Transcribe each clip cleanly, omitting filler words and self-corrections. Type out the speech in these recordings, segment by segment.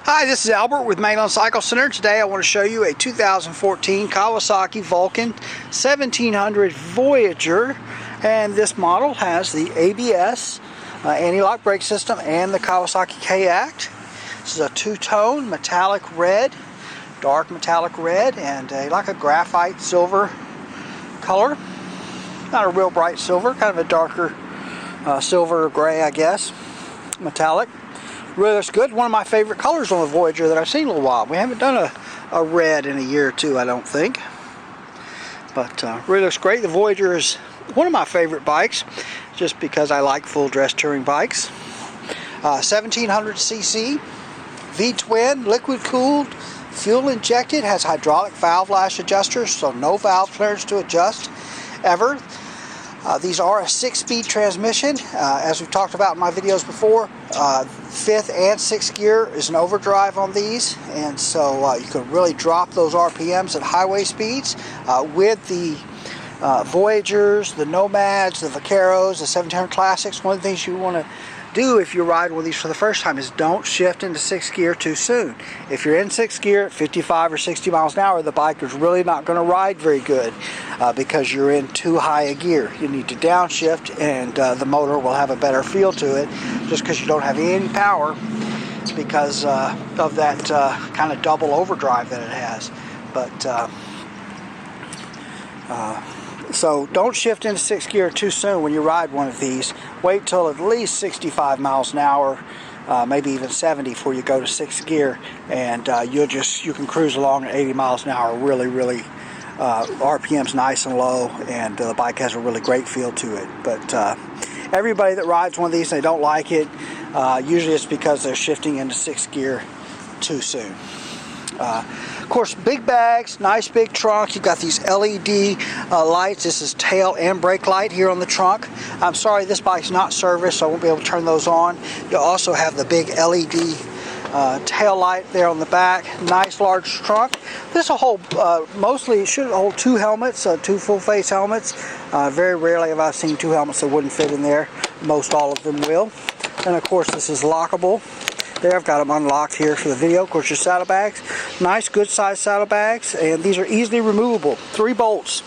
Hi, this is Albert with Mainland Cycle Center. Today I want to show you a 2014 Kawasaki Vulcan 1700 Voyager, and this model has the ABS, anti-lock brake system, and the Kawasaki K-Act. This is a two-tone metallic red, dark metallic red, and like a graphite silver color. Not a real bright silver, kind of a darker silver or gray, I guess, metallic. Really looks good. One of my favorite colors on the Voyager that I've seen in a little while. We haven't done a red in a year or two, I don't think. But really looks great. The Voyager is one of my favorite bikes, just because I like full dress touring bikes. 1700cc, V-twin, liquid cooled, fuel injected, has hydraulic valve lash adjusters, so no valve clearance to adjust ever. These are a 6-speed transmission. As we've talked about in my videos before, 5th and 6th gear is an overdrive on these, and so you can really drop those RPMs at highway speeds. With the Voyagers, the Nomads, the Vaqueros, the 1700 Classics, one of the things you want to do if you ride one of these for the first time is don't shift into 6th gear too soon. If you're in 6th gear at 55 or 60 miles an hour, the bike is really not going to ride very good because you're in too high a gear. You need to downshift, and the motor will have a better feel to it, just because you don't have any power because of that kind of double overdrive that it has. But so don't shift into 6th gear too soon when you ride one of these. Wait till at least 65 miles an hour, maybe even 70 before you go to 6th gear, and you can cruise along at 80 miles an hour. Really RPM's nice and low, and the bike has a really great feel to it. But everybody that rides one of these, they don't like it. Usually it's because they're shifting into 6th gear too soon. Of course, big bags, nice big trunk. You've got these LED lights. This is tail and brake light here on the trunk. I'm sorry, this bike's not serviced, so I won't be able to turn those on. You'll also have the big LED tail light there on the back. Nice large trunk. This will hold, mostly it should hold 2 helmets, 2 full face helmets. Very rarely have I seen 2 helmets that wouldn't fit in there. Most all of them will. And of course, this is lockable. There, I've got them unlocked here for the video. Of course, your saddlebags, nice good sized saddlebags, and these are easily removable. 3 bolts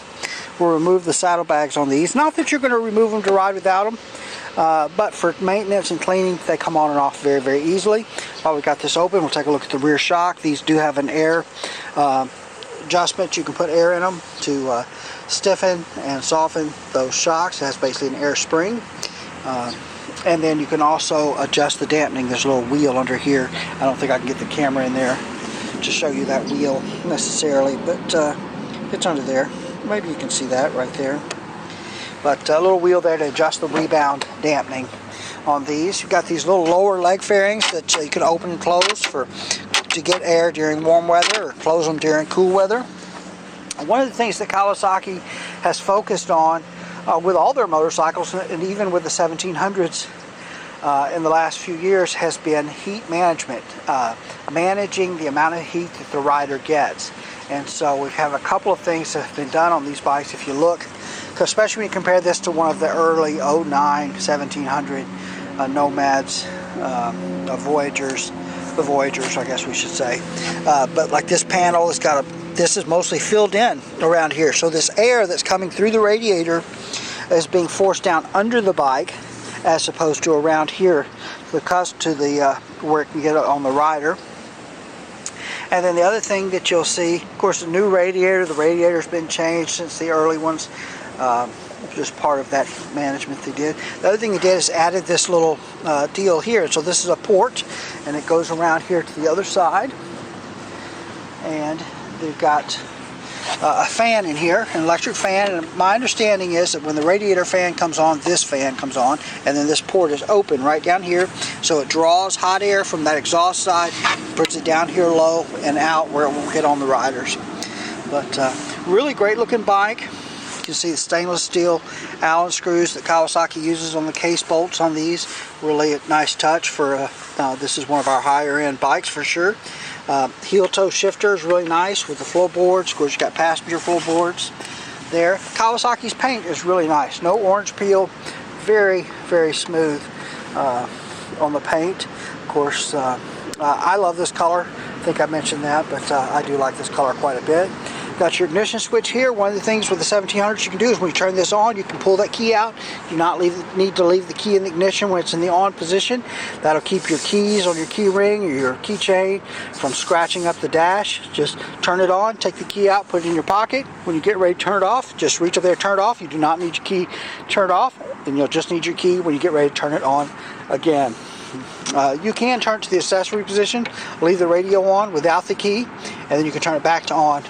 will remove the saddlebags on these. Not that you're going to remove them to ride without them, but for maintenance and cleaning, they come on and off very easily. While we've got this open, we'll take a look at the rear shock. These do have an air adjustment. You can put air in them to stiffen and soften those shocks. It has basically an air spring. And then you can also adjust the dampening. There's a little wheel under here. I don't think I can get the camera in there to show you that wheel necessarily, but it's under there. Maybe you can see that right there. But a little wheel there to adjust the rebound dampening on these. You've got these little lower leg fairings that you can open and close to get air during warm weather, or close them during cool weather. And one of the things that Kawasaki has focused on with all their motorcycles, and even with the 1700s in the last few years, has been heat management, managing the amount of heat that the rider gets. And so we have a couple of things that have been done on these bikes. If you look, especially when you compare this to one of the early 09 1700 Nomads, Voyagers, the Voyagers, I guess we should say. But like this panel has got this is mostly filled in around here. So this air that's coming through the radiator is being forced down under the bike, as opposed to around here, because to the where it can get on the rider. And then the other thing that you'll see, of course, the new radiator. The radiator's been changed since the early ones. Just part of that management they did. The other thing they did is added this little deal here. So this is a port, and it goes around here to the other side. And they've got a fan in here, an electric fan, and my understanding is that when the radiator fan comes on, this fan comes on, and then this port is open right down here, so it draws hot air from that exhaust side, puts it down here low and out where it won't hit on the riders. But really great looking bike. You can see the stainless steel Allen screws that Kawasaki uses on the case bolts on these. Really a nice touch for this is one of our higher end bikes for sure. Heel toe shifter is really nice with the floorboards. Of course, you've got passenger floorboards there. Kawasaki's paint is really nice. No orange peel. Very smooth on the paint. Of course, I love this color. I think I mentioned that, but I do like this color quite a bit. Got your ignition switch here. One of the things with the 1700s you can do is when you turn this on, you can pull that key out. You do not need to leave the key in the ignition when it's in the on position. That'll keep your keys on your key ring or your keychain from scratching up the dash. Just turn it on, take the key out, put it in your pocket. When you get ready to turn it off, just reach up there, turn it off. You do not need your key turned off, and you'll just need your key when you get ready to turn it on again. You can turn it to the accessory position, leave the radio on without the key, and then you can turn it back to on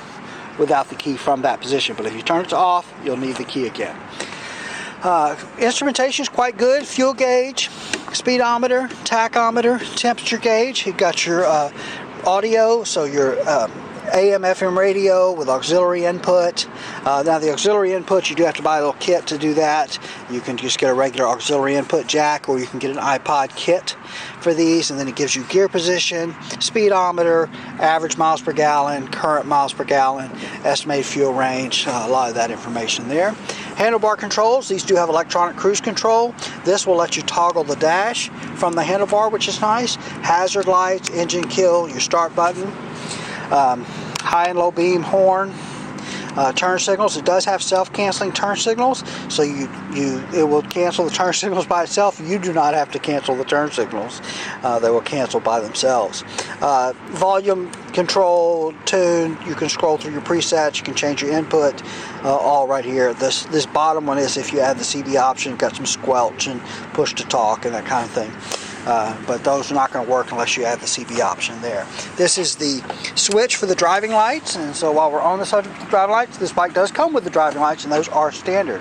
without the key from that position. But if you turn it to off, you'll need the key again. Instrumentation is quite good. Fuel gauge, speedometer, tachometer, temperature gauge. You've got your audio, so your AM, FM radio with auxiliary input. Now the auxiliary input, you do have to buy a little kit to do that. You can just get a regular auxiliary input jack, or you can get an iPod kit for these, and then it gives you gear position, speedometer, average miles per gallon, current miles per gallon, estimated fuel range, a lot of that information there. Handlebar controls, these do have electronic cruise control. This will let you toggle the dash from the handlebar, which is nice. Hazard lights, engine kill, your start button. High and low beam horn, turn signals. It does have self-canceling turn signals, so it will cancel the turn signals by itself. You do not have to cancel the turn signals. They will cancel by themselves. Volume control, tune, you can scroll through your presets, you can change your input, all right here. This bottom one is if you add the CD option, got some squelch and push to talk and that kind of thing. But those are not going to work unless you add the CB option there. This is the switch for the driving lights, and so while we're on the subject of the driving lights, this bike does come with the driving lights, and those are standard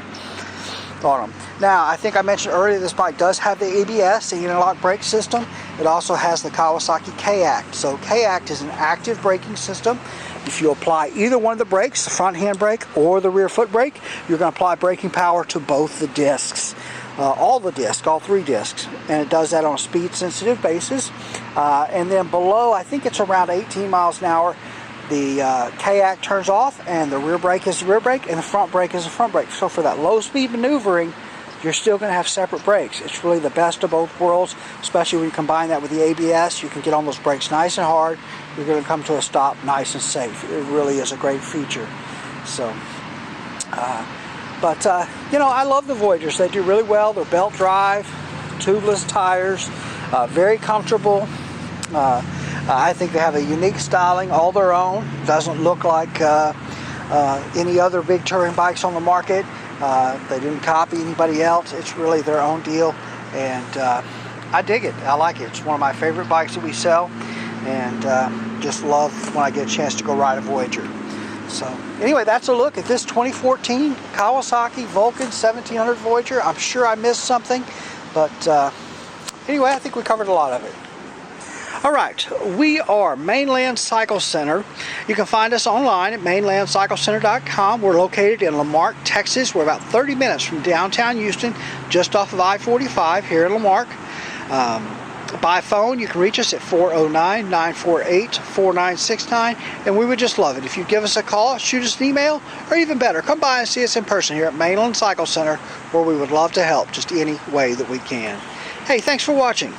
on them. Now, I think I mentioned earlier this bike does have the ABS, the interlock brake system. It also has the Kawasaki K-Act. So K-Act is an active braking system. If you apply either one of the brakes, the front hand brake or the rear foot brake, you're going to apply braking power to both the discs. All three discs, and it does that on a speed sensitive basis. And then below, I think it's around 18 miles an hour, the K-Act turns off, and the rear brake is the rear brake, and the front brake is the front brake. So for that low speed maneuvering, you're still going to have separate brakes. It's really the best of both worlds, especially when you combine that with the ABS. You can get on those brakes nice and hard. You're going to come to a stop nice and safe. It really is a great feature. So, I love the Voyagers. They do really well. They're belt drive, tubeless tires, very comfortable. I think they have a unique styling all their own. Doesn't look like any other big touring bikes on the market. They didn't copy anybody else. It's really their own deal, and I dig it. I like it. It's one of my favorite bikes that we sell, and just love when I get a chance to go ride a Voyager. So anyway, that's a look at this 2014 Kawasaki Vulcan 1700 Voyager. I'm sure I missed something, but anyway, I think we covered a lot of it. All right, we are Mainland Cycle Center. You can find us online at mainlandcyclecenter.com. We're located in Lamarck, Texas. We're about 30 minutes from downtown Houston, just off of I-45 here in Lamarck. By phone, you can reach us at 409-948-4969, and we would just love it if you'd give us a call, shoot us an email, or even better, come by and see us in person here at Mainland Cycle Center, where we would love to help just any way that we can. Hey, thanks for watching.